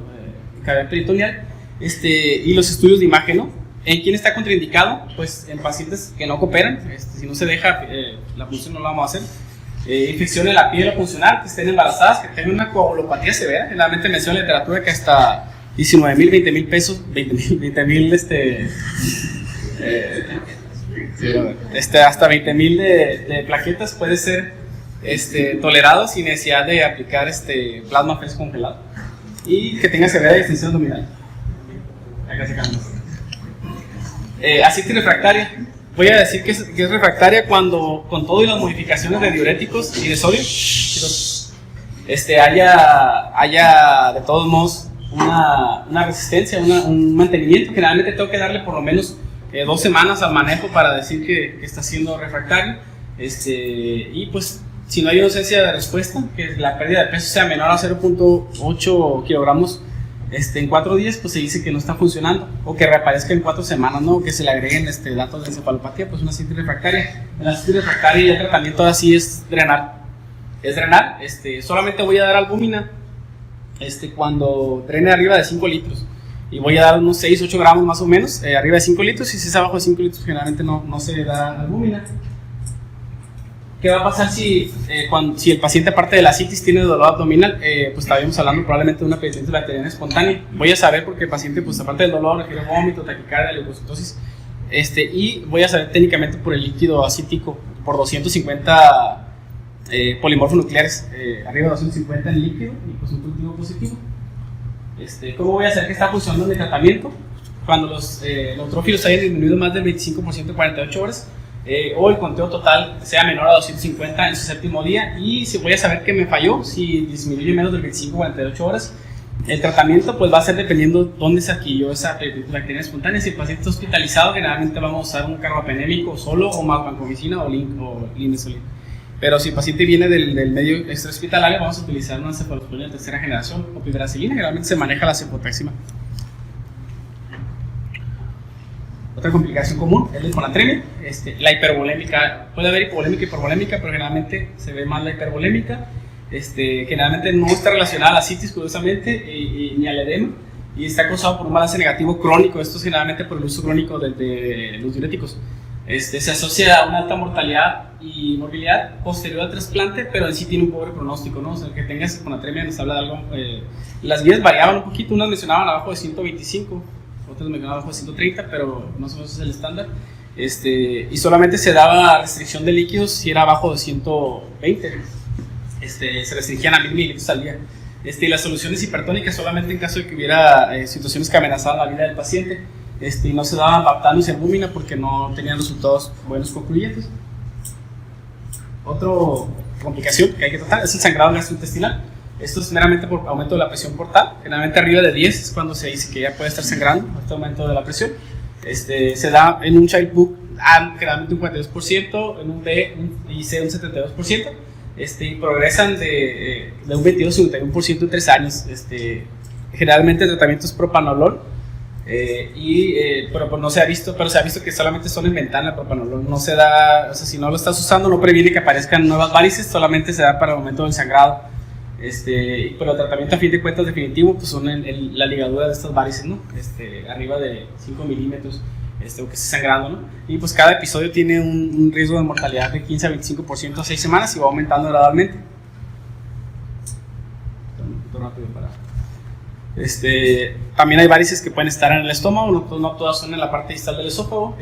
cavidad peritoneal, y los estudios de imagen, ¿no? ¿En quién está contraindicado? Pues en pacientes que no cooperan, si no se deja, la punción no la vamos a hacer. Infección de la piel funcional, que estén embarazadas, que tengan una coagulopatía severa. Generalmente menciona la literatura que hasta 19,000, 20,000 pesos, 20,000, hasta 20,000 de plaquetas puede ser tolerado sin necesidad de aplicar plasma fresco congelado, y que tenga severa distensión abdominal. Acá sacamos. Ascitis refractaria. Voy a decir que es refractaria cuando, con todo y las modificaciones de diuréticos y de sodio, haya de todos modos una resistencia, un mantenimiento. Generalmente tengo que darle por lo menos 2 semanas al manejo para decir que está siendo refractario. Y pues si no hay una ausencia de respuesta, que la pérdida de peso sea menor a 0.8 kilogramos en 4 días, pues se dice que no está funcionando, o que reaparezca en 4 semanas, ¿no? O que se le agreguen datos de encefalopatía, pues una ascitis refractaria. En la ascitis refractaria ya el tratamiento así es drenar. Solamente voy a dar albúmina cuando drene arriba de 5 litros. Y voy a dar unos 6-8 gramos más o menos, arriba de 5 litros, y si es abajo de 5 litros generalmente no se da albúmina. ¿Qué va a pasar si el paciente, aparte de la ascitis, tiene dolor abdominal? Pues estábamos hablando probablemente de una peritonitis bacteriana espontánea. Voy a saber porque el paciente, pues aparte del dolor, refiere vómito, taquicardia, leucocitosis. Y voy a saber técnicamente por el líquido acítico, por 250 polimorfonucleares, arriba de 250 en líquido, y pues un cultivo positivo. ¿Cómo voy a saber que está funcionando mi tratamiento? Cuando los neutrófilos hayan disminuido más del 25% en 48 horas, o el conteo total sea menor a 250 en su 7º día, y si voy a saber que me falló, si disminuye menos del 25 en 48 horas, el tratamiento pues va a ser dependiendo dónde se adquirió esa peritonitis bacteriana espontánea. Si el paciente está hospitalizado, generalmente vamos a usar un carbapenémico solo, o más vancomicina o linezolid. Pero si el paciente viene del medio extrahospitalario, vamos a utilizar una cefalosporina de 3ª generación o piperacilina. Generalmente se maneja la cefotaxima. Otra complicación común es la hiponatremia, la hipervolémica. Puede haber hipovolémica y hipervolémica, pero generalmente se ve más la hipervolémica. Generalmente no está relacionada a la ascitis, curiosamente, ni al edema, y está causado por un balance negativo crónico. Esto es generalmente por el uso crónico de los diuréticos. Se asocia a una alta mortalidad y morbilidad posterior al trasplante, pero en sí tiene un pobre pronóstico, ¿no? O sea, el que tengas hiponatremia nos habla de algo. Las guías variaban un poquito, unas mencionaban abajo de 125, otras mencionaban abajo de 130, pero más o menos es el estándar. Y solamente se daba restricción de líquidos si era abajo de 120. Se restringían a 1000 mililitros al día. Y las soluciones hipertónicas solamente en caso de que hubiera situaciones que amenazaban la vida del paciente. Y no se daban baptano y albúmina porque no tenían resultados buenos concluyentes. Otra complicación que hay que tratar es el sangrado gastrointestinal. Esto es meramente por aumento de la presión portal. Generalmente arriba de 10 es cuando se dice que ya puede estar sangrando, este aumento de la presión. Se da en un child book generalmente un 42%, en un B y C un 72%. Y progresan de un 22 a un 31% en 3 años. Generalmente el tratamiento es propanolol. Pero pues no se ha visto, pero se ha visto que solamente son en ventana el propanolol. No se da, o sea, si no lo estás usando, no previene que aparezcan nuevas varices, solamente se da para el aumento del sangrado. Pero el tratamiento a fin de cuentas definitivo pues son la ligadura de estas varices, ¿no? Arriba de 5 milímetros, o que esté sangrando, ¿no? Y pues cada episodio tiene un riesgo de mortalidad de 15 a 25% a 6 semanas y va aumentando gradualmente. Rápido para... también hay varices que pueden estar en el estómago, no todas son en la parte distal del esófago.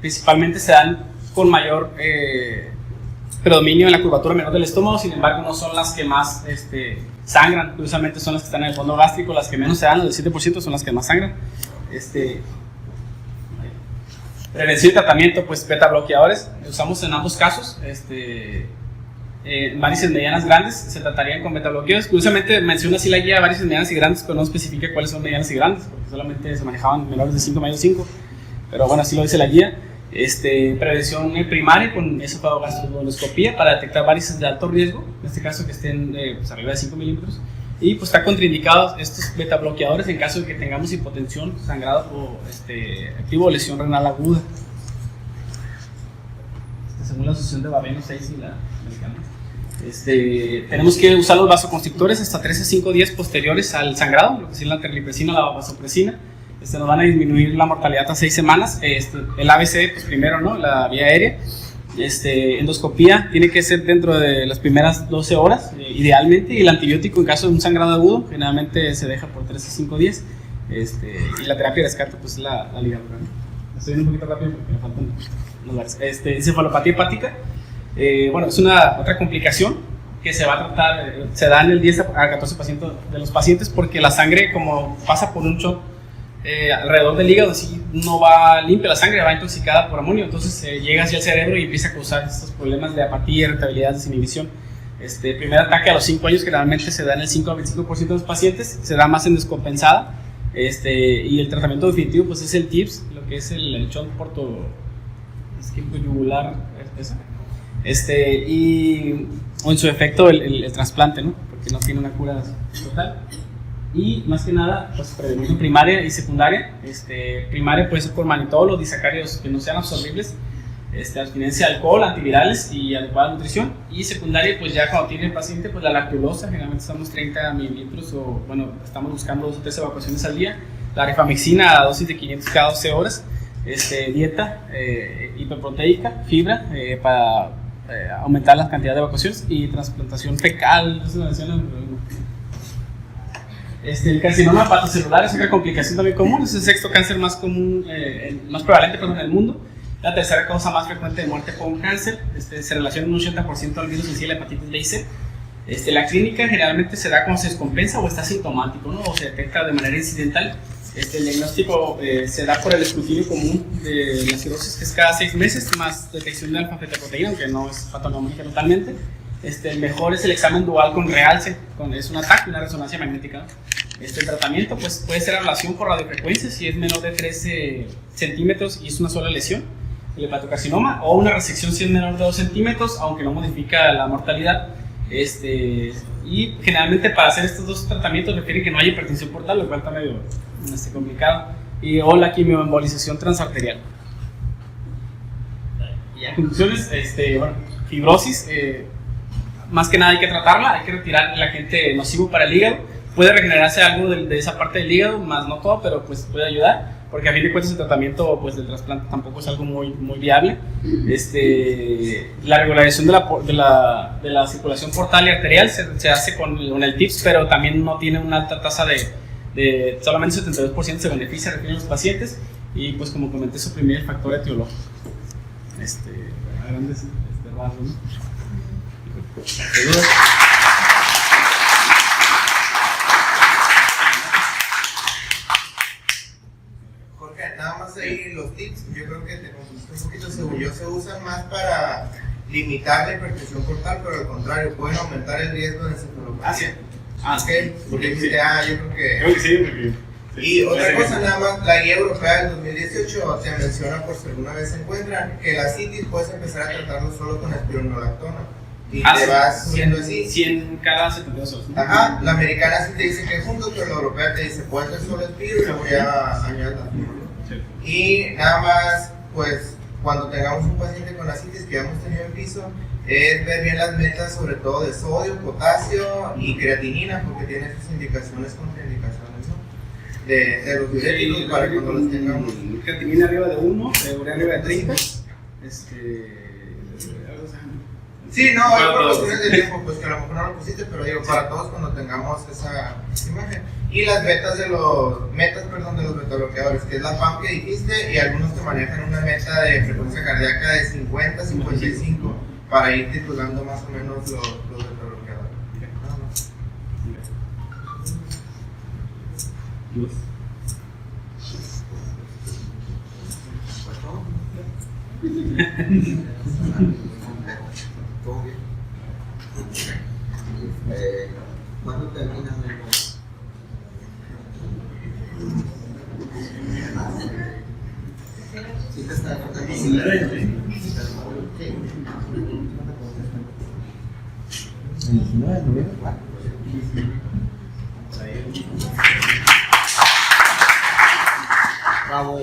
Principalmente se dan con mayor predominio en la curvatura menor del estómago, sin embargo no son las que más sangran. Curiosamente son las que están en el fondo gástrico las que menos se dan, los del 7% son las que más sangran. Prevención y tratamiento, pues beta bloqueadores usamos en ambos casos. Varices medianas grandes se tratarían con beta bloqueadores. Curiosamente menciona así la guía varices medianas y grandes, pero no especifica cuáles son medianas y grandes, porque solamente se manejaban menores de 5 mayores 5, pero bueno, así lo dice la guía. Prevención primaria con esofagogastroendoscopía para detectar varices de alto riesgo, en este caso que estén pues arriba de 5 milímetros, y pues está contraindicados estos beta bloqueadores en caso de que tengamos hipotensión, sangrado o activo o lesión renal aguda. Según la Asociación de Babeno 6 y la americana. Tenemos que usar los vasoconstrictores hasta 3 a 5 días posteriores al sangrado, lo que es la terlipresina o la vasopresina. Nos van a disminuir la mortalidad a 6 semanas. El ABC, pues primero, ¿no? La vía aérea. Endoscopía tiene que ser dentro de las primeras 12 horas, idealmente, y el antibiótico en caso de un sangrado agudo, generalmente se deja por 3 a 5 días. Y la terapia de rescate, pues la ligadura, ¿no? Estoy yendo un poquito rápido porque me faltan los varios. Encefalopatía hepática, bueno, es otra complicación que se va a tratar, se da en el 10 a 14% de los pacientes, porque la sangre, como pasa por un shock alrededor del hígado, así no va limpia la sangre, va intoxicada por amonio, entonces llega hacia el cerebro y empieza a causar estos problemas de apatía, irritabilidad, desinhibición. Primer ataque a los 5 años, generalmente se da en el 5 a 25% de los pacientes, se da más en descompensada, y el tratamiento definitivo pues es el TIPS, lo que es el shock yugular, o en su efecto el trasplante, ¿no? Porque no tiene una cura total. Y más que nada, pues prevención primaria y secundaria. Primaria puede ser por manitol o disacáridos que no sean absorbibles, abstinencia de alcohol, antivirales y adecuada nutrición. Y secundaria, pues ya cuando tiene el paciente, pues la lactulosa, generalmente estamos 30 mililitros o bueno, estamos buscando 2 o 3 evacuaciones al día. La rifamixina a dosis de 500 cada 12 horas. Dieta hiperproteica, fibra para aumentar la cantidad de evacuaciones, y transplantación fecal. El carcinoma hepatocelular es una complicación también común, es el sexto cáncer más común, más prevalente en el mundo, la tercera causa más frecuente de muerte por un cáncer. Se relaciona un 80% al virus en sí, la hepatitis B y C. La clínica generalmente se da cuando se descompensa o está sintomático, ¿no? O se detecta de manera incidental. El diagnóstico se da por el escrutinio común de la cirrosis, que es cada 6 meses, más detección de alfa-fetoproteína, aunque no es patognomónica totalmente. El mejor es el examen dual con realce, es un ataque, una resonancia magnética, ¿no? El tratamiento pues, puede ser ablación por radiofrecuencia si es menor de 13 centímetros y es una sola lesión, el hepatocarcinoma, o una resección si es menor de 2 centímetros, aunque no modifica la mortalidad. Y generalmente para hacer estos dos tratamientos requiere que no haya hipertensión portal, lo cual está medio complicado, o la quimioembolización transarterial. Y a conclusiones, bueno, fibrosis, más que nada hay que tratarla, hay que retirar el agente nocivo para el hígado. Puede regenerarse algo de esa parte del hígado, más no todo, pero pues puede ayudar, porque a fin de cuentas el tratamiento pues, del trasplante tampoco es algo muy viable. La regularización de la circulación portal y arterial se hace con el TIPS, pero también no tiene una alta tasa de solamente 72% se beneficia, refieren los pacientes, y pues como comenté, suprimir el factor etiológico. A grandes rasgos, ¿no? Jorge, nada más ahí los tips, yo creo que te confundiste un poquito, según yo, se usan más para limitar la hipertensión portal, pero al contrario, pueden aumentar el riesgo de encefalopatía. Okay. Porque sí. Yo creo que sí, porque... Y otra cosa, nada más, la guía europea del 2018 te menciona, por si alguna vez se encuentran, que la citis puedes empezar a tratarlo solo con espironolactona. Y te vas subiendo así. 100 cada 72 horas, ¿no? Ajá, la americana sí te dice que junto, pero la europea te dice, puedes hacer solo espiro y luego ya añadir la fibra, ¿no? Sí. Y nada más, pues, cuando tengamos un paciente con ascitis que ya hemos tenido en piso, es ver bien las metas, sobre todo de sodio, potasio y creatinina, porque tiene esas indicaciones, contraindicaciones, ¿no? De los diuréticos, para cuando las tengamos. Creatinina arriba de 1, urea arriba de 30. Sí, no, hay por cuestiones de tiempo, pues que a lo mejor no lo pusiste, pero digo, para todos cuando tengamos esa imagen. Y las metas de los metabloqueadores, que es la PAM que dijiste, y algunos te manejan una meta de frecuencia cardíaca de 50, 55, para ir titulando más o menos los metabloqueadores. Nada más. ¿Todo bien? ¿Cuándo terminan el... Sí te está tocando. Bravo.